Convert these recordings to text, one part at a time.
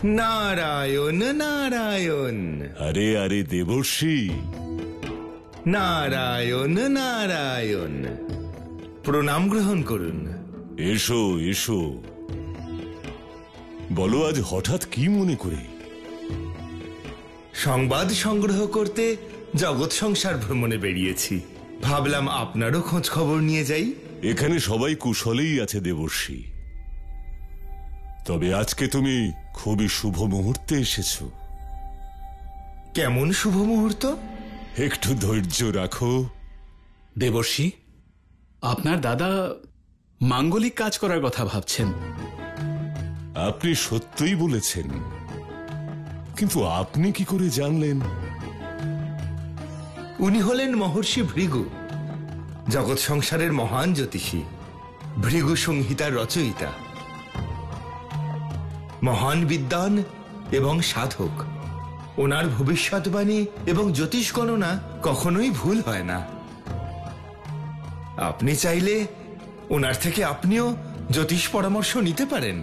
নারায়ণ নারায়ণ। আরে আরে দেবর্ষি, নারায়ণ নারায়ণ। প্রণাম গ্রহণ করুন। এসো এসো। বলো, আজ হঠাৎ কি মনে করে? সংবাদ সংগ্রহ করতে জগৎ সংসার ভ্রমণে বেরিয়েছি। ভাবলাম আপনারও খোঁজ খবর নিয়ে যাই। এখানে সবাই কুশলেই আছে দেবর্ষি, তবে আজকে তুমি খুবই শুভ মুহূর্তে এসেছো। কেমন শুভ মুহূর্ত? একটু ধৈর্য রাখো দেবর্ষি, আপনার দাদা মাঙ্গলিক কাজ করার কথা ভাবছেন। আপনি সত্যই বলেছেন, কিন্তু আপনি কি করে জানলেন? উনি হলেন মহর্ষি ভৃগু, জগৎ সংসারের মহান জ্যোতিষী, ভৃগু সংহিতার রচয়িতা, মহান বিদ্বান এবং সাধক। ওনার ভবিষ্যৎবাণী এবং জ্যোতিষ গণনা কখনোই ভুল হয় না। আপনি চাইলে ওনার থেকে আপনিও জ্যোতিষ পরামর্শ নিতে পারেন।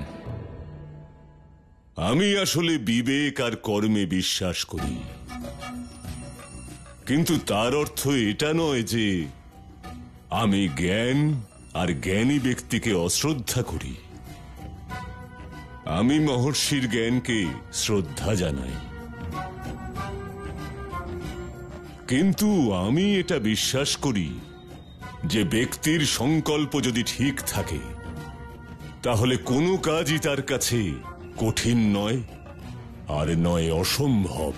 আমি আসলে বিবেক আর কর্মে বিশ্বাস করি, কিন্তু তার অর্থ এটা নয় যে আমি জ্ঞান আর জ্ঞানী ব্যক্তিকে অশ্রদ্ধা করি। আমি মহর্ষির জ্ঞানকে শ্রদ্ধা জানাই, কিন্তু আমি এটা বিশ্বাস করি যে ব্যক্তির সংকল্প যদি ঠিক থাকে তাহলে কোনো কাজই তার কাছে কঠিন নয়, আর নয় অসম্ভব।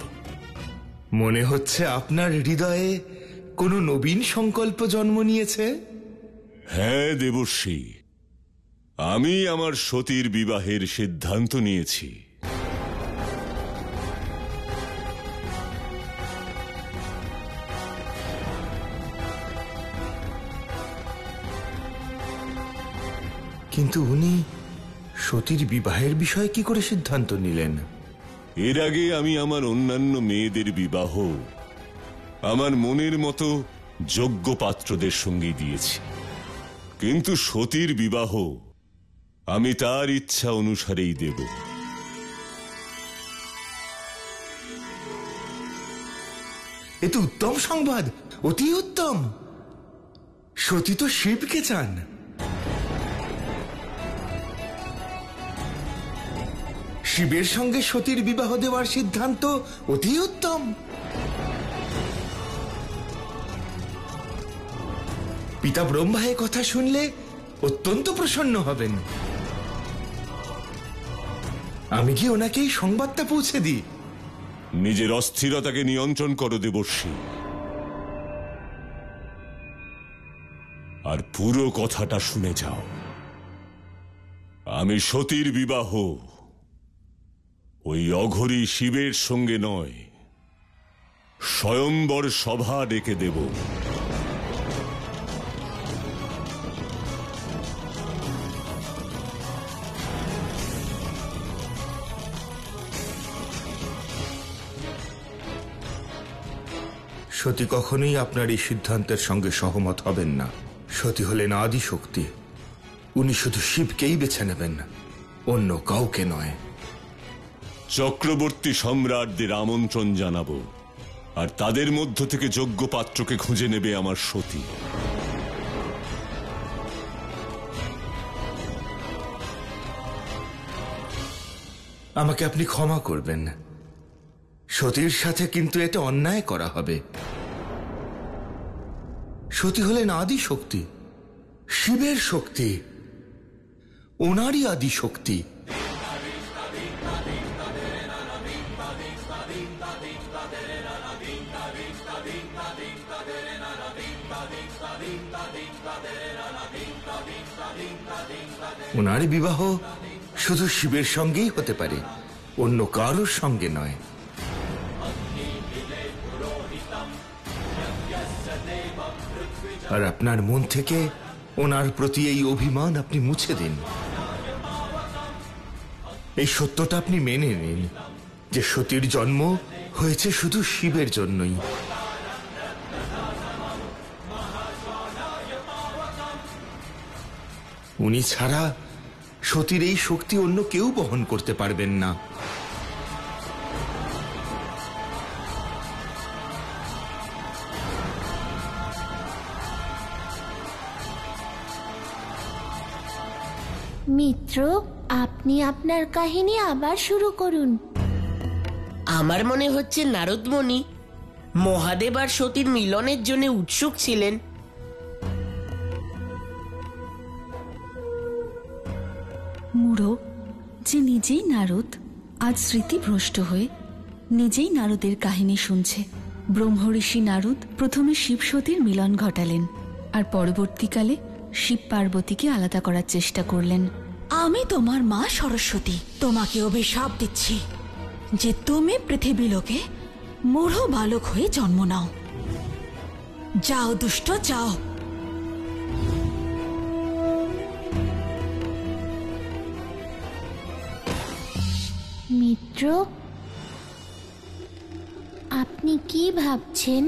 মনে হচ্ছে আপনার হৃদয়ে কোনো নবীন সংকল্প জন্ম নিয়েছে। হ্যাঁ দেবর্ষি, আমি আমার সতীর বিবাহের সিদ্ধান্ত নিয়েছি। কিন্তু উনি সতীর বিবাহের বিষয়ে কি করে সিদ্ধান্ত নিলেন? এর আগে আমি আমার অন্যান্য মেয়েদের বিবাহ আমার মনের মতো যোগ্য পাত্রদের সঙ্গে দিয়েছি, কিন্তু সতীর বিবাহ আমি তার ইচ্ছা অনুসারেই দেব। এ তো উত্তম সংবাদ, অতি উত্তম। সতী তো শিবকে চান। শিবের সঙ্গে সতীর বিবাহ দেওয়ার সিদ্ধান্ত অতি উত্তম। পিতা ব্রহ্মা এ কথা শুনলে অত্যন্ত প্রসন্ন হবেন। আমি কি ওনাকে এই সংবাদটা পৌঁছে দিই? নিজের অস্থিরতাকে নিয়ন্ত্রণ করো দেবর্ষি, আর পুরো কথাটা শুনে যাও। আমি সতীর বিবাহ ওই অঘরী শিবের সঙ্গে নয়, স্বয়ম্বর সভা ডেকে দেব। সতী কখনোই আপনার এই সিদ্ধান্তের সঙ্গে সহমত হবেন না। সতী হলেন আদি শক্তি। উনি শুধু শিবকেই বেছে নেবেন, অন্য কাউকে নয়। চক্রবর্তী সম্রাটদের আমন্ত্রণ জানাবো, আর তাদের মধ্য থেকে যোগ্য পাত্রকে খুঁজে নেবে আমার সতী। আমাকে আপনি ক্ষমা করবেন, সতীর সাথে কিন্তু এটা অন্যায় করা হবে। সতী হলেন আদি শক্তি, শিবের শক্তি, ওনারই আদি শক্তি। ওনার বিবাহ শুধু শিবের সঙ্গেই হতে পারে, অন্য কারোর সঙ্গে নয়। আর আপনার মন থেকে ওনার প্রতি এই অভিমান আপনি মুছে দিন। এই সত্যটা আপনি মেনে নিন যে সতীর জন্ম হয়েছে শুধু শিবের জন্যই। উনি ছাড়া সতীর এই শক্তি অন্য কেউ বহন করতে পারবেন না। মিত্র, আপনি আপনার কাহিনী আবার শুরু করুন। আমার মনে হচ্ছে নারদমণি মহাদেব আর সতীর মিলনের জন্য উৎসুক ছিলেন। মূঢ় যে নিজেই নারদ আজ স্মৃতিভ্রষ্ট হয়ে নিজেই নারদের কাহিনী শুনছে। ব্রহ্মঋষি নারদ প্রথমে শিব সতীর মিলন ঘটালেন, আর পরবর্তীকালে শিব পার্বতীকে আলাদা করার চেষ্টা করলেন। আমি তোমার মা সরস্বতী তোমাকে অভিশাপ দিচ্ছি যে তুমি পৃথিবী লোকে মূঢ় বালক হয়ে জন্ম নাও। যাও দুষ্ট, যাও। মিত্র, আপনি কি ভাবছেন?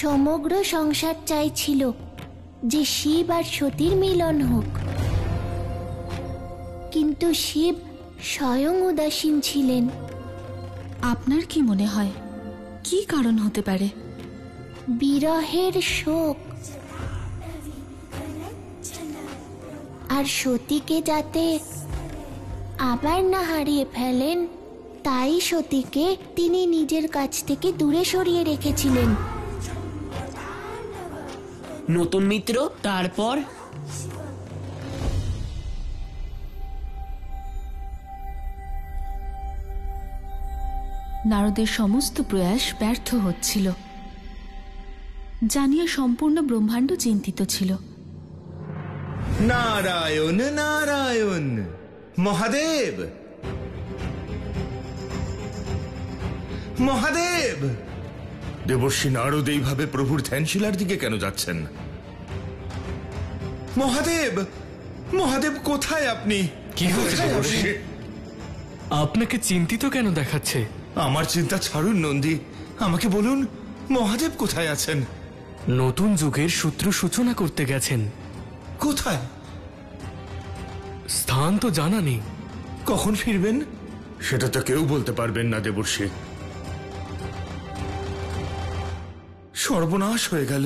সমগ্র সংসার চাইছিল যে শিব আর সতীর মিলন হোক, কিন্তু শিব স্বয়ং উদাসীন ছিলেন। আপনার কি মনে হয় কি কারণ হতে পারে? বিরহের শোক, আর সতীকে যাতে আবার না হারিয়ে ফেলেন তাই সতীকে তিনি নিজের কাছ থেকে দূরে সরিয়ে রেখেছিলেন। নতুন মিত্র, তারপর? নারদের সমস্ত প্রয়াস ব্যর্থ হচ্ছিল জানিয়ে সম্পূর্ণ ব্রহ্মাণ্ড চিন্তিত ছিল। নারায়ণ নারায়ণ, মহাদেব মহাদেব। দেবর্ষী নারদ এইভাবে প্রভুর ধ্যানশিলার দিকে কেন যাচ্ছেন? মহাদেব, মহাদেব কোথায় আপনি? কি হয়েছে দেবর্ষী? আপনাকে চিন্তিত কেন দেখাচ্ছে? আমার চিন্তা ছাড়ুন নন্দী, আমাকে বলুন মহাদেব কোথায় আছেন? নতুন যুগের সূত্র সূচনা করতে গেছেন। কোথায়? স্থান তো জানা নেই। কখন ফিরবেন সেটা তো কেউ বলতে পারবেন না দেবর্ষী। সর্বনাশ হয়ে গেল,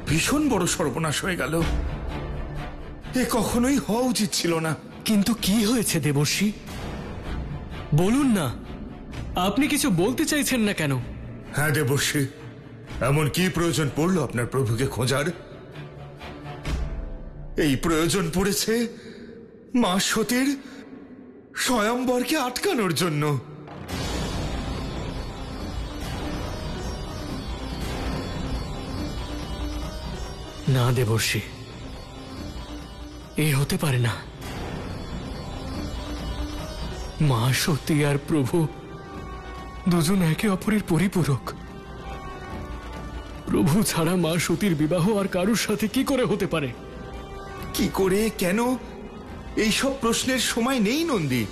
ভীষণ বড় সর্বনাশ হয়ে গেল। এ কখনোই হওয়া উচিত ছিল না। কিন্তু কি হয়েছে দেবর্ষী? বলুন না, আপনি কিছু বলতে চাইছেন না কেন? হ্যাঁ দেবর্ষী, এমন কি প্রয়োজন পড়লো আপনার প্রভুকে খোঁজার? এই প্রয়োজন পড়েছে মা সতীর স্বয়ম্বরকে আটকানোর জন্য। না দেবর্ষী, এ হতে পারে না। মা সতী আর প্রভু দুজন একে অপরের পরিপূরক। প্রভু ছাড়া মা সতীর বিবাহ আর কারুর সাথে কি করে হতে পারে? কি করে, কেন, এইসব প্রশ্নের সময় নেই নন্দী।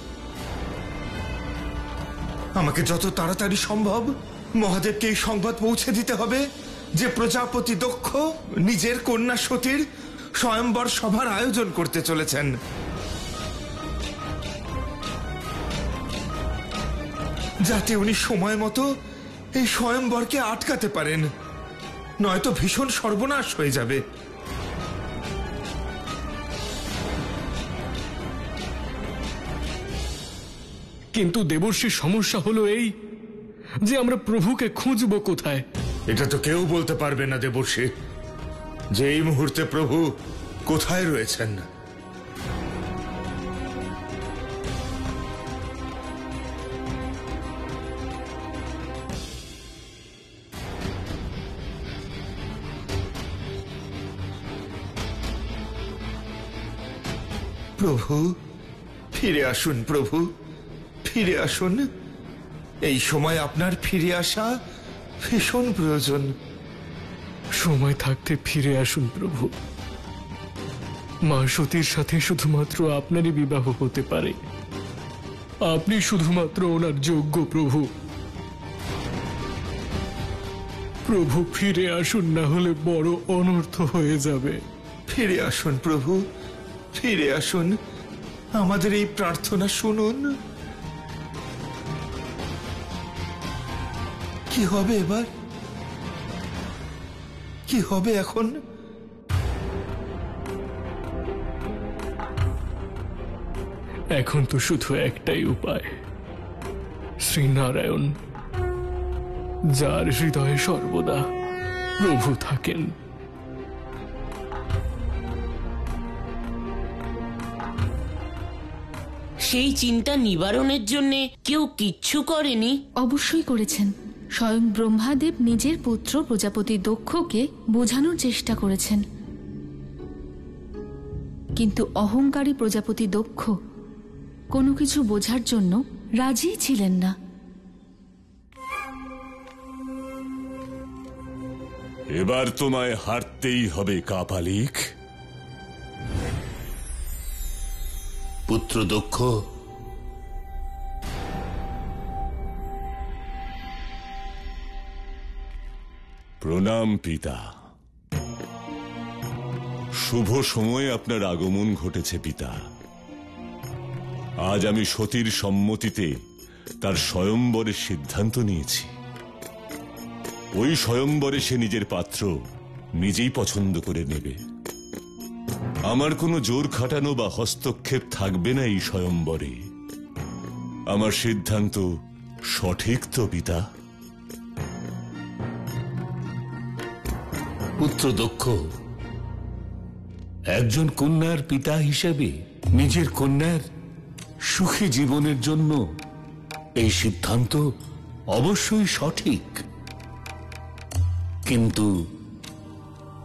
আমাকে যত তাড়াতাড়ি সম্ভব মহাদেবকে এই সংবাদ পৌঁছে দিতে হবে যে প্রজাপতি দক্ষ নিজের কন্যা সতীর স্বয়ম্বর সভার আয়োজন করতে চলেছেন। যাতে উনি সময় মতো এই স্বয়ম্বরকে আটকাতে পারেন, নয়তো ভীষণ সর্বনাশ হয়ে যাবে। কিন্তু দেবর্ষীর সমস্যা হলো এই যে আমরা প্রভুকে খুঁজবো কোথায়? এটা তো কেউ বলতে পারবে না দেবর্ষী যে এই মুহূর্তে প্রভু কোথায় রয়েছেন। প্রভু ফিরে আসুন, প্রভু ফিরে আসুন। এই সময় আপনার ফিরে আসা ভীষণ প্রয়োজন। সময় থাকতে ফিরে আসুন প্রভু। মা সতীর সাথে শুধুমাত্র আপনারই বিবাহ হতে পারে। আপনি শুধুমাত্র ওনার যোগ্য প্রভু। প্রভু ফিরে আসুন, না হলে বড় অনর্থ হয়ে যাবে। ফিরে আসুন প্রভু, ফিরে আসুন। আমাদের এই প্রার্থনা শুনুন। কি হবে এবার? কি হবে এখন? এখন তো শুধু একটাই উপায়, শ্রীনারায়ণ, যার হৃদয়ে সর্বদা প্রভু থাকেন। সেই চিন্তা নিবারণের জন্য কেউ কিচ্ছু করেনি? অবশ্যই করেছেন। স্বয়ং ব্রহ্মাদেব নিজের পুত্র প্রজাপতি দক্ষকে বোঝানোর চেষ্টা করেছেন, কিন্তু অহংকারী প্রজাপতি দক্ষ কোনো কিছু বোঝার জন্য রাজি ছিলেন না। এবার তোমায় হারতেই হবে কাপালিক। পুত্র দক্ষ, প্রণাম পিতা। শুভ সময়ে আপনার আগমন ঘটেছে পিতা। আজ আমি সতীর সম্মতিতে তার স্বয়ম্বরের সিদ্ধান্ত নিয়েছি। ওই স্বয়ম্বরে সে নিজের পাত্র নিজেই পছন্দ করে নেবে। আমার কোনো জোর খাটানো বা হস্তক্ষেপ থাকবে না এই স্বয়ম্বরে। আমার সিদ্ধান্ত সঠিক তো পিতা? পুত্র দক্ষ, একজন কন্যার পিতা হিসেবে নিজের কন্যার সুখী জীবনের জন্য এই সিদ্ধান্ত অবশ্যই সঠিক। কিন্তু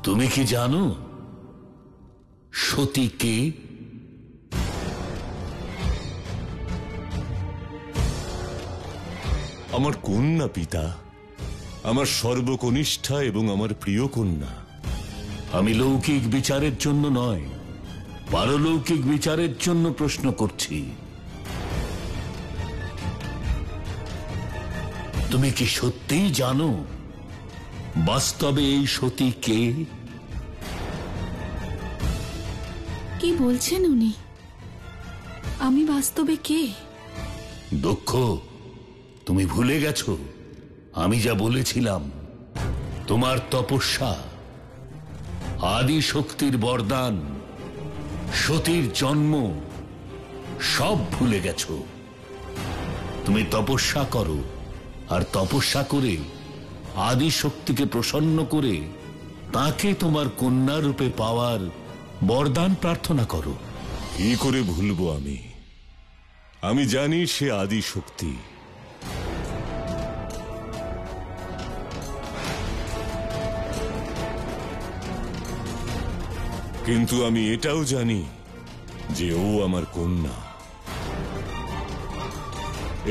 তুমি কি জানো সতী কে? আমার কন্যা পিতা, আমার সর্বকনিষ্ঠা এবং আমার প্রিয় কন্যা। আমি লৌকিক বিচারের জন্য নয়, পারলৌকিক বিচারের জন্য প্রশ্ন করছি। তুমি কি সত্যিই জানো বাস্তবে এই সতী কে? কি বলছেন উনি? আমি বাস্তবে কে? দক্ষ, তুমি ভুলে গেছো আমি যা বলেছিলাম। তোমার তপস্যা, আদি শক্তির বরদান, সতীর জন্ম সব ভুলে গেছো। তুমি তপস্যা করো, আর তপস্যা করে আদি শক্তিকে প্রসন্ন করে তাকে তোমার কন্যা রূপে পাওয়ার বরদান প্রার্থনা করো। কি করে ভুলবো আমি? আমি জানি সে আদি শক্তি। কিন্তু আমি এটাও জানি যে ও আমার কন্যা।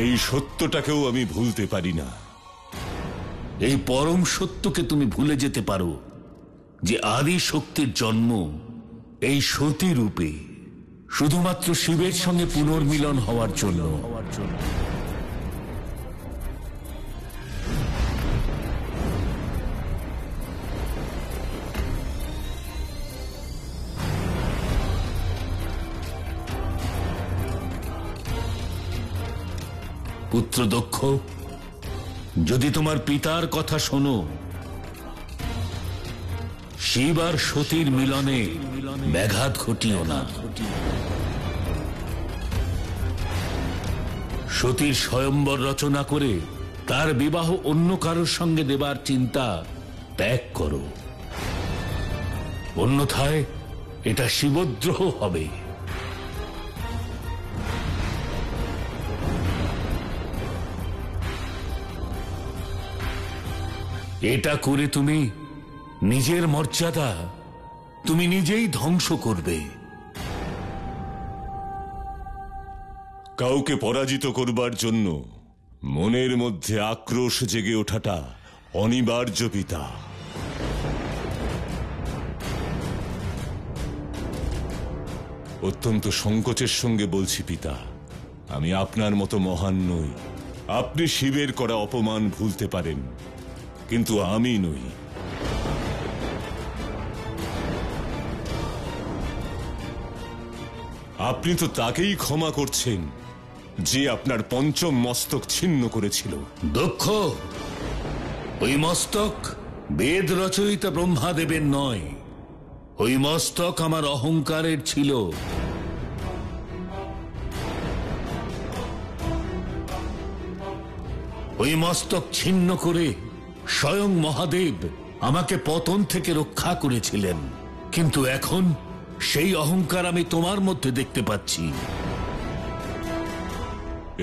এই সত্যটাকেও আমি ভুলতে পারি না। এই পরম সত্যকে তুমি ভুলে যেতে পারো যে আদি শক্তির জন্ম এই সতী রূপে শুধুমাত্র শিবের সঙ্গে পুনর্মিলন হওয়ার জন্য। পুত্র দক্ষ, যদি তোমার পিতার কথা শোনো, শিব আর সতীর মিলনে ব্যাঘাত ঘটিও না। সতীর স্বয়ম্বর রচনা করে তার বিবাহ অন্য কারোর সঙ্গে দেবার চিন্তা ত্যাগ করো, অন্যথায় এটা শিবদ্রোহ হবে। এটা করে তুমি নিজের মর্যাদা তুমি নিজেই ধ্বংস করবে। কাউকে পরাজিত করবার জন্য মনের মধ্যে আক্রোশ জেগে ওঠাটা অনিবার্য পিতা। অত্যন্ত সংকোচের সঙ্গে বলছি পিতা, আমি আপনার মতো মহান নই। আপনি শিবের করা অপমান ভুলতে পারেন, কিন্তু আমি নই। আপনি তো তাকেই ক্ষমা করছেন যে আপনার পঞ্চম মস্তক ছিন্ন করেছিল। দক্ষ, ওই মস্তক বেদ রচয়িতা ব্রহ্মাদেবের নয়, ওই মস্তক আমার অহংকারের ছিল। ওই মস্তক ছিন্ন করে স্বয়ং মহাদেব আমাকে পতন থেকে রক্ষা করেছিলেন, কিন্তু এখন সেই অহংকার আমি তোমার মধ্যে দেখতে পাচ্ছি।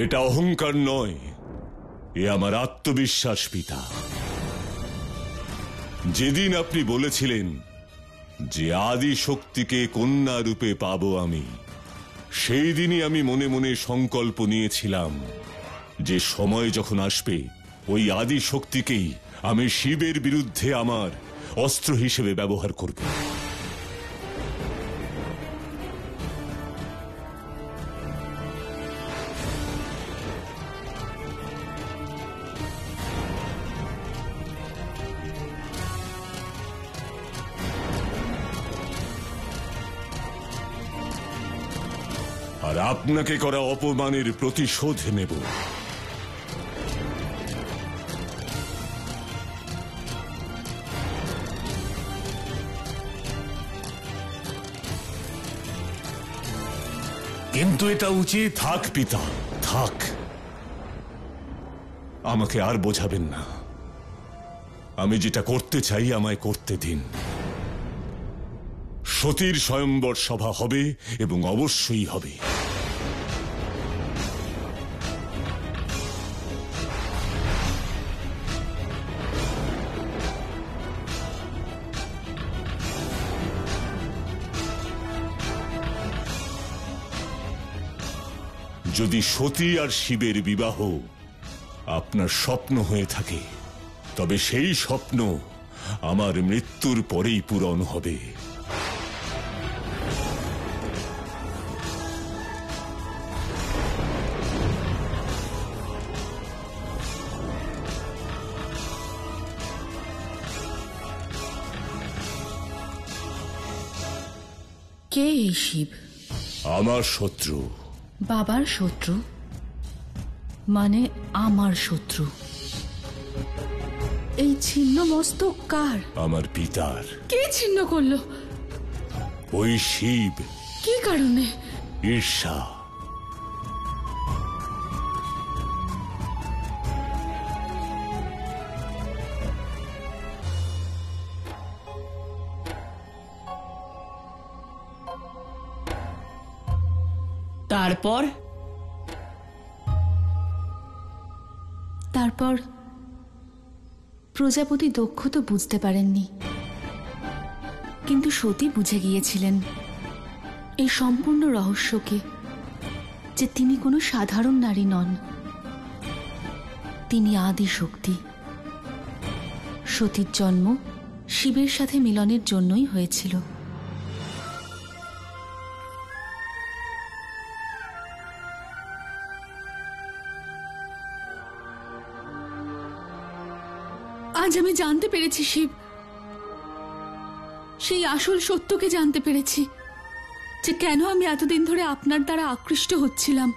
এটা অহংকার নয়, এ আমার আত্মবিশ্বাস পিতা। যেদিন আপনি বলেছিলেন যে আদি শক্তিকে কন্যা রূপে পাবো আমি, সেই দিনই আমি মনে মনে সংকল্প নিয়েছিলাম যে সময় যখন আসবে ওই আদি শক্তিকেই আমি শিবের বিরুদ্ধে আমার অস্ত্র হিসেবে ব্যবহার করব। আর আপনাকে করা অপমানের প্রতিশোধ নেব। কিন্তু এটা উচিত। থাক পিতা, থাক। আমাকে আর বোঝাবেন না। আমি যেটা করতে চাই আমায় করতে দিন। সতীর স্বয়ম্বর সভা হবে এবং অবশ্যই হবে। যদি সতী আর শিবের বিবাহ আপনার স্বপ্ন হয়ে থাকে, তবে সেই স্বপ্ন আমার মৃত্যুর পরেই পূরণ হবে। কে এই শিব? আমার শত্রু। বাবার শত্রু? মানে আমার শত্রু? এই ছিন্ন মস্তক কার? আমার পিতার। কে ছিন্ন করলো? ওই শিব। কি কারণে? ঈর্ষা। তারপর প্রজাপতি দক্ষ তো বুঝতে পারেননি, কিন্তু সতী বুঝে গিয়েছিলেন এই সম্পূর্ণ রহস্যকে, যে তিনি কোনো সাধারণ নারী নন, তিনি আদি শক্তি। সতীর জন্ম শিবের সাথে মিলনের জন্যই হয়েছিল। আজ আমি জানতে পেরেছি শিব, সেই আসল সত্যকে জানতে পেরেছি, যে কেন আমি এতদিন ধরে আপনার দ্বারা আকৃষ্ট হচ্ছিলাম।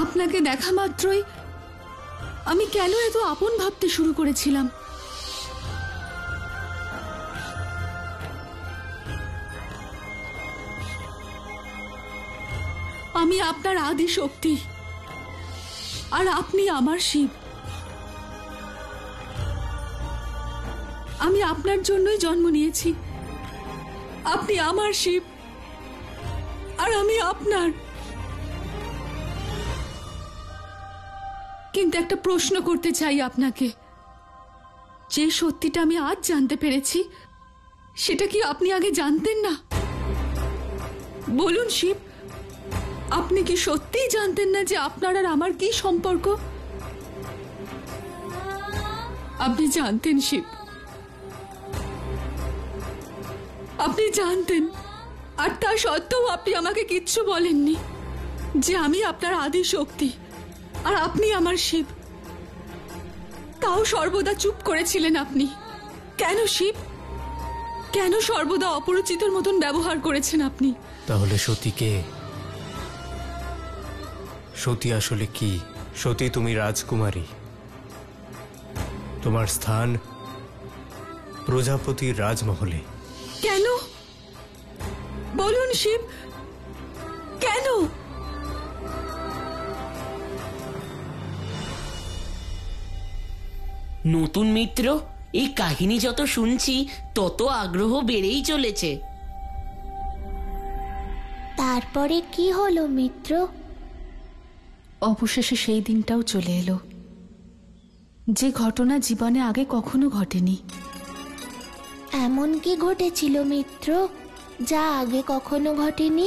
আপনাকে দেখা মাত্রই আমি কেন এত আপন ভাবতে শুরু করেছিলাম। আমি আপনার আদি শক্তি, আর আপনি আমার শিব। আমি আপনার জন্যই জন্ম নিয়েছি। আপনি আমার শিব, আর আমি আপনার। কিন্তু একটা প্রশ্ন করতে চাই আপনাকে, যে সত্যিটা আমি আজ জানতে পেরেছি, সেটা কি আপনি আগে জানতেন না? বলুন শিব, আপনি কি সত্যিই জানতেন না যে আপনার আর আমার কি সম্পর্ক? আপনি জানতেন শিব, আপনি জানতেন, আর তা সত্ত্বেও আপনি আমাকে কিচ্ছু বলেননি, যে আমি আপনার আদি শক্তি আর আপনি আমার শিব। তাও সর্বদা চুপ করেছিলেন আপনি। কেন শিব? কেন সর্বদা অপরিচিতের মতন ব্যবহার করেছেন আপনি? তাহলে সতীকে, সতী আসলে কি? সতী, তুমি রাজকুমারী, তোমার স্থান প্রজাপতির রাজমহলে। কেন বলুন শিব, কেন? নতুন মিত্র, এই কাহিনী যত শুনছি তত আগ্রহ বেড়েই চলেছে। তারপরে কি হলো মিত্র? অবশেষে সেই দিনটাও চলে এলো, যে ঘটনা জীবনে আগে কখনো ঘটেনি। এমন কি ঘটেছিল মিত্র যা আগে কখনো ঘটেনি?